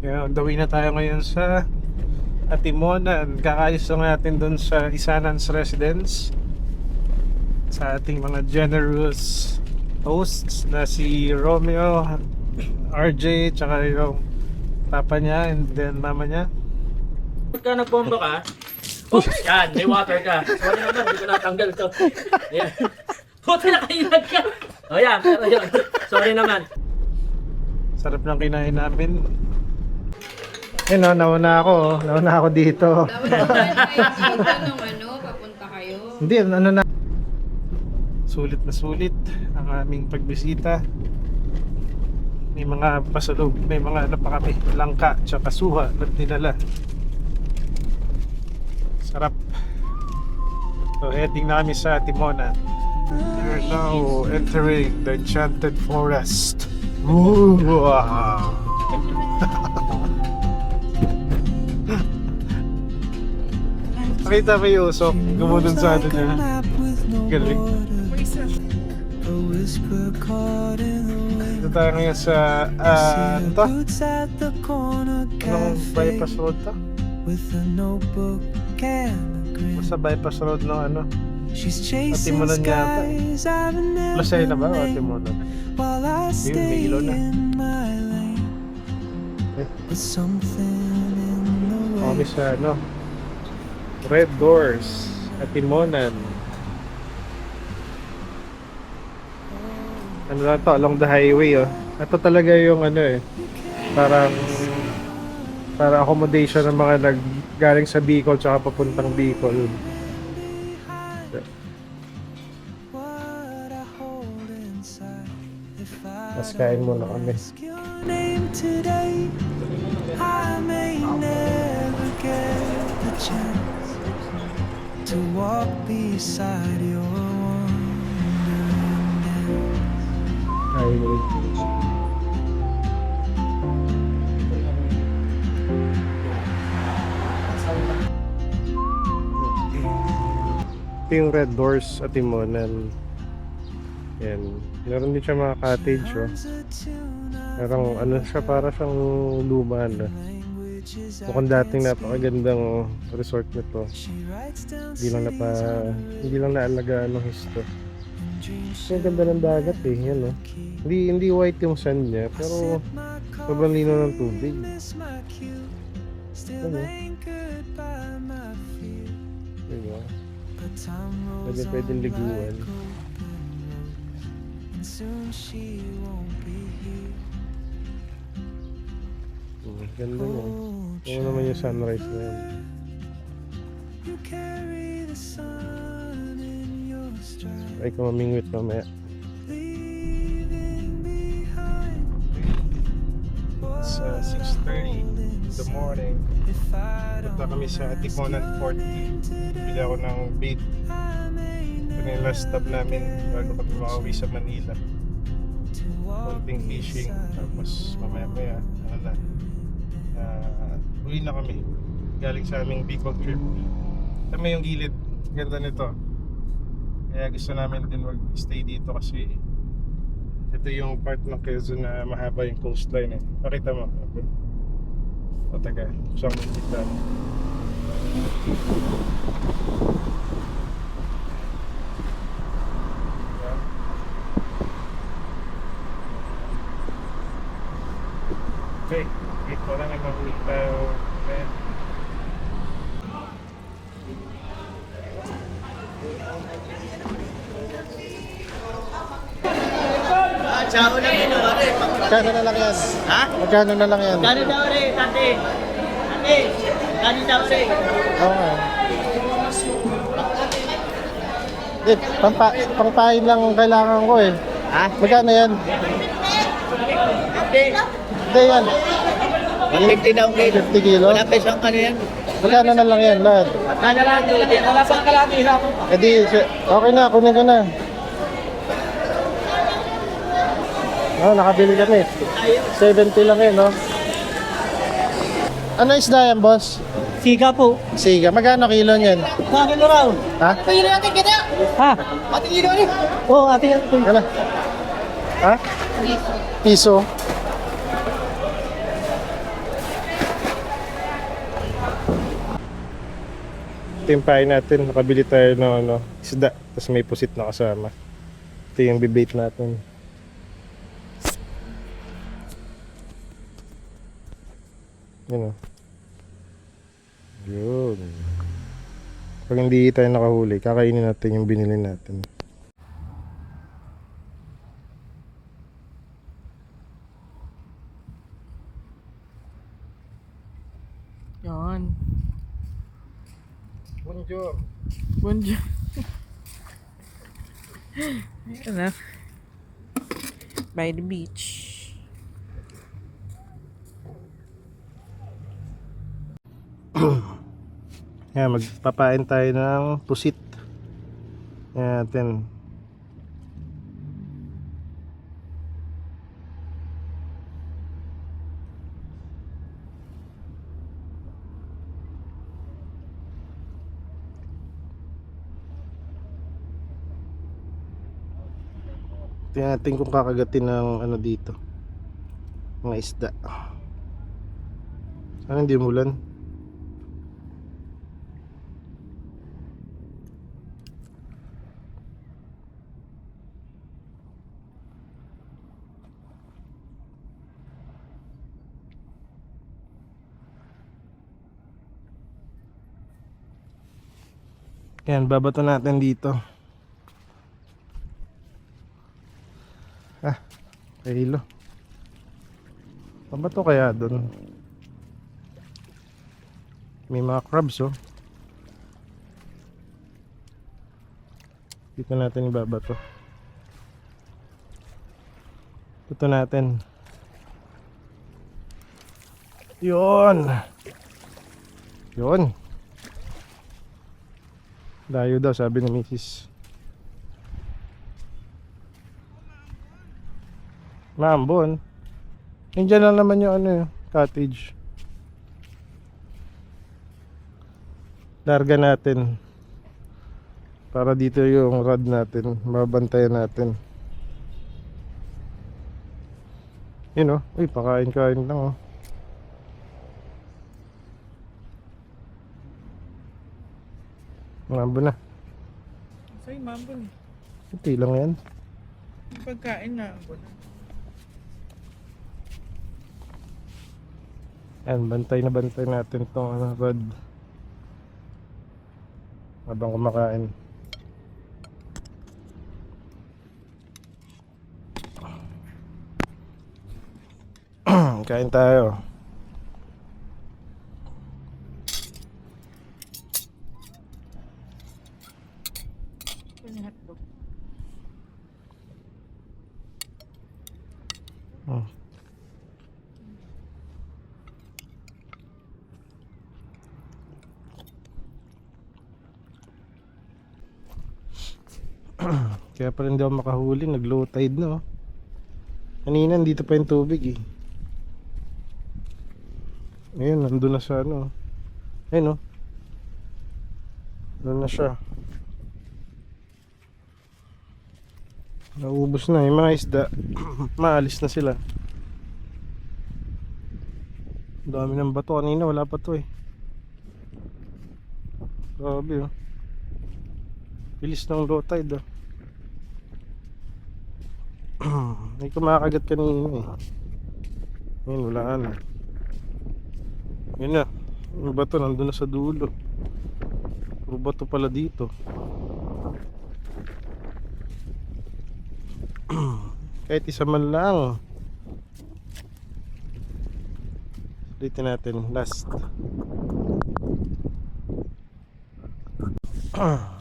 Yeah, on the way na tayo ngayon sa Atimonan. Kakayos lang natin doon sa Isanan's Residence sa ating mga generous hosts na si Romeo, RJ, tsaka yung papa niya and then mama niya. Pagka nagbomba ka, oh, yan, may water ka. Sorry naman, hindi ko natanggal to. Yan. Buti nakailag ka. O yan, pero yun. Sorry naman. Sarap ng kinain namin. Ayun o, nauna ako dito. Dapat nung papunta kayo. Hindi, ano na. Sulit na sulit ang aming pagbisita. May mga pasalub, may mga ano pa kami, langka, tsaka suha na dinala. Sarap. So heading na kami sa Atimonan. We are now entering the enchanted forest. Ooh, wow. Nakita mo yung usok, gumunod sa atin niya. Galing. Dito tayo ngayon sa, ano to? Anong bypass road to? Basta bypass road ng ano? Atimonan yata. Lasay na ba o Atimonan? Yun, may ilaw na. Kami sa ano? Red Doors, Atimonan. Ano na to, along the highway oh. Ito talaga yung ano eh, parang accommodation ng mga galing sa Bicol tsaka papuntang Bicol. Mas kain muna kami. To walk beside your wandering dance. Highway. Ito yung Red Doors at Atimonan. Yan. Meron din siya mga cottage oh. Merong ano siya, para siyang luma na. Mukhang dating napakagandang resort nito. Hindi lang naalagaan ng husto. Kasi ganda ng dagat eh, yan oh. Hindi white yung sand niya, pero sobrang lino ng tubig. Ano? Diba? Pwedeng liguan. Ganda mo. Ano naman yung sunrise na yun. Ay ka mamingwit mamaya. It's 6:30 in the morning. Punta kami sa Atimonan Fort. Bili ako ng bait. Ito na yung last stop namin bago kami makauwi sa Manila. Konting fishing. Tapos mamaya ano na. Uwi na kami galing sa aming Bicol trip. Tama yung gilid, ganda nito, kaya gusto namin din mag-stay dito kasi ito yung part ng Quezon na mahaba yung coastline eh. Pakita mo okay. O taga, saan mo kita okay. Ito lang ay mabulit tayo. Okay. Tsaka na yun, ore. Magkano na lang yan? Ha? Magkano na lang yan? Kano daw ore, tate? Ate, kano daw ore? Oo nga. Di, pangpain lang ang kailangan ko eh. Ha? Magkano yan? Ate, Hindi yan. 150 daw kayo. 50 kilo? Wala pesang ano yan. Magkano na lang yan lahat? Kano lang doon? Wala pang kalaki. Eh di, okay na, kunin ko na. Oh, nakabili kami. 70 lang yun, no? Ano isda yan, boss? Siga po. Siga. Magkano kilo niyan? Bakit mo raw? Ha? Kilo natin kita. Ha? Ate kilo rin. Oo, ate kilo. Ano? Ha? Piso. Ito yung pain natin. Nakabili tayo ng isda. Tapos may pusit na kasama. Ito yung bibait natin. Yun o. Yun. Pag hindi tayo nakahuli, kakainin natin yung binili natin. Yan. Bonjour. Bonjour. Ayan na. By the beach. Yan, magpapain tayo ng pusit. Yan natin. Tingnan natin kung kakagatin ng ano dito. Mga isda. Sana hindi umulan. Yan, babato natin dito. Kahilo. Babato kaya doon? May mga crabs oh. Dito natin ibabato. Ito natin. Yun. Yun. Layo daw sabi ni Mrs. Maambon. Nandiyan lang naman yung cottage. Larga natin. Para dito yung rod natin. Mabantayan natin. Yun oh. Uy, pakain-kain lang oh. Maambon na. Sa'yo, mambon. Ito lang yan. Pagkain na. Ambon. Yan, bantay na bantay natin itong rod habang kumakain. Kain tayo. Kaya pala hindi ako makahuli, nag low tide na oh. Kanina dito pa yung tubig eh. Ayun, nandun na sa ano. Ayun oh. Nandun na siya. Naubos na yung mga isda. Maalis na sila. Dami ng bato, kanina wala pa to eh. Grabe oh. Bilis ng low tide oh. May kumakagat kanina eh. Ayun, wala na. Yun na. Yung bato nandun na sa dulo. Puro bato pala dito. Kahit isa man lang. Ulitin natin. Last.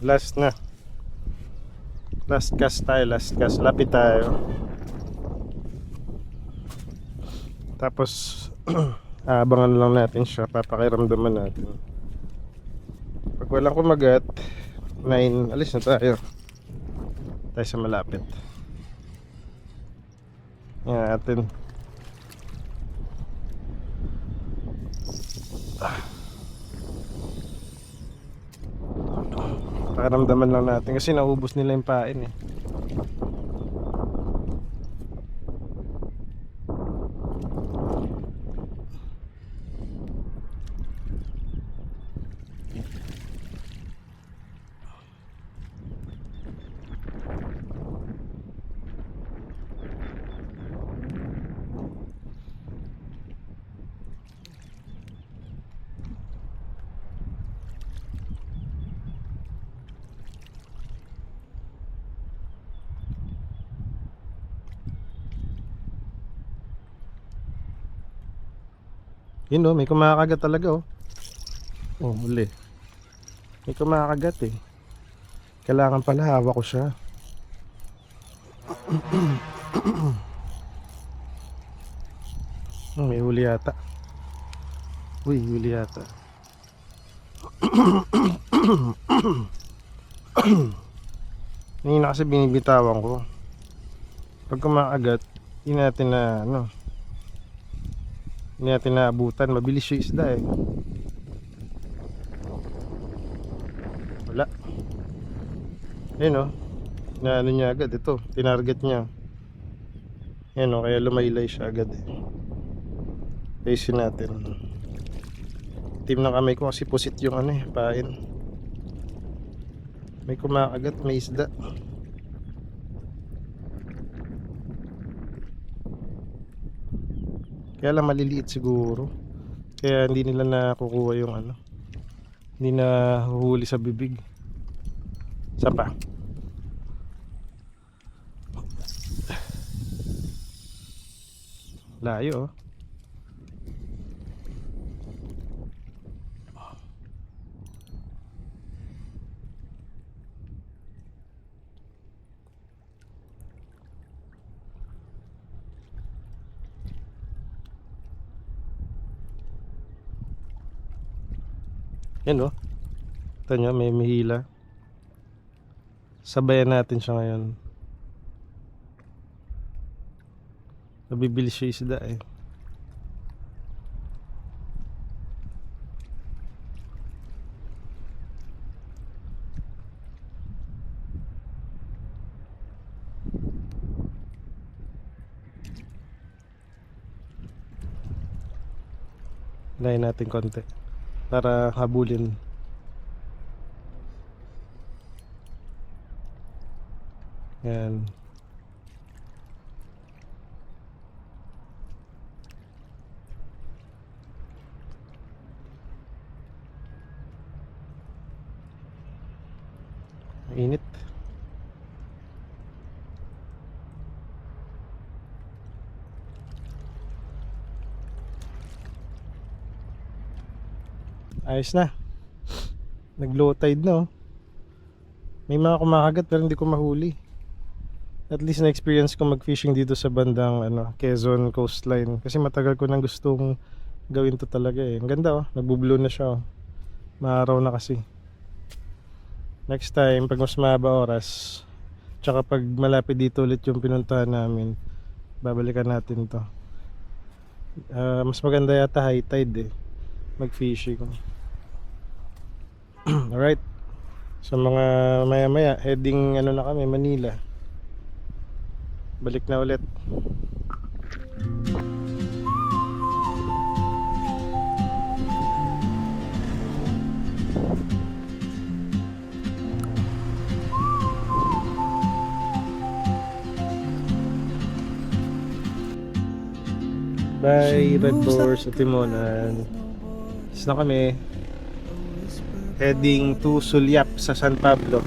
Last na. Last cast tayo, last cast. Lapit tayo. Tapos abangan lang natin siya. Papakiramdaman natin. Pag walang kumagat 9, alis na tayo. Tayo sa malapit. Yan natin. Pakiramdaman lang natin kasi naubos nila yung pain eh. Yun oh, may kumakagat talaga oh. Oh, huli. May kumakagat eh. Kailangan pala hawak ko siya. May huli yata. Uy, huli yata. Hindi na kasi binibitawan ko. Pag kumakagat, hindi natin na hindi natin naabutan. Mabilis yung isda eh. Wala. Ayun oh. Ano niya agad ito. Tinarget niya. Ayun oh, kaya lumaylay siya agad eh. Ayusin natin. Team ng kamay ko kasi pusit yung pain. May kumakagat, may isda. Kaya lang maliliit siguro. Kaya hindi nila nakukuha yung hindi na huhuli sa bibig. Isa pa. Layo oh. Yan oh. Ito nyo, may mihila. Sabayan natin siya ngayon. Nabibilis siya isda eh. Layan natin konti para habulin. Yan. Init. Ayos na. Nag-low tide na oh. May mga kumakagat pero hindi ko mahuli. At least na-experience ko mag-fishing dito sa bandang Quezon coastline. Kasi matagal ko nang gustong gawin to talaga eh. Ang ganda oh. Nagbo-blow na siya oh. Maaraw na kasi. Next time, pag mas mahaba oras, tsaka pag malapit dito ulit yung pinuntahan namin, babalikan natin to. Mas maganda yata high tide eh. Mag-fishing. Alright. Sa mga maya-maya, heading na kami, Manila. Balik na ulit. Bye, Red Doors sa Timonan. Is na kami. Heading to Sulyap sa San Pablo.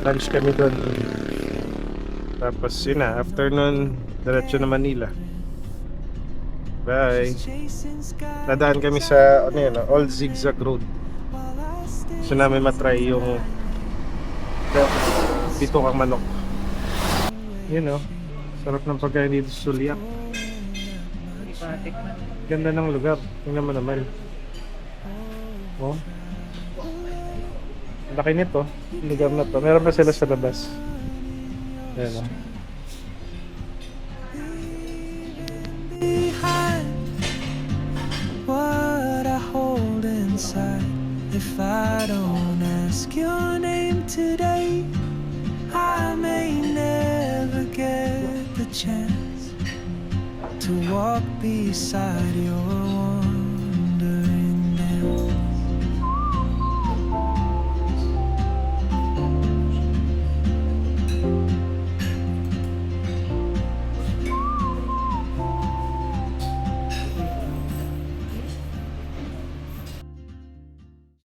Lunch kami doon. Tapos yun na, after nun, diretso na Manila. Bye. Nadaan kami sa Old Zigzag Road. Gusto namin matry yung bitokang manok. Yun oh. Sarap ng pagkain dito sa Sulyap. Ganda ng lugar. Tingnan mo naman. Oh. Laki nito. Lugar na to. Meron pa sila sa labas. Ayan oh. What I hold inside. If I don't ask your name today, I may never get the chance to walk beside your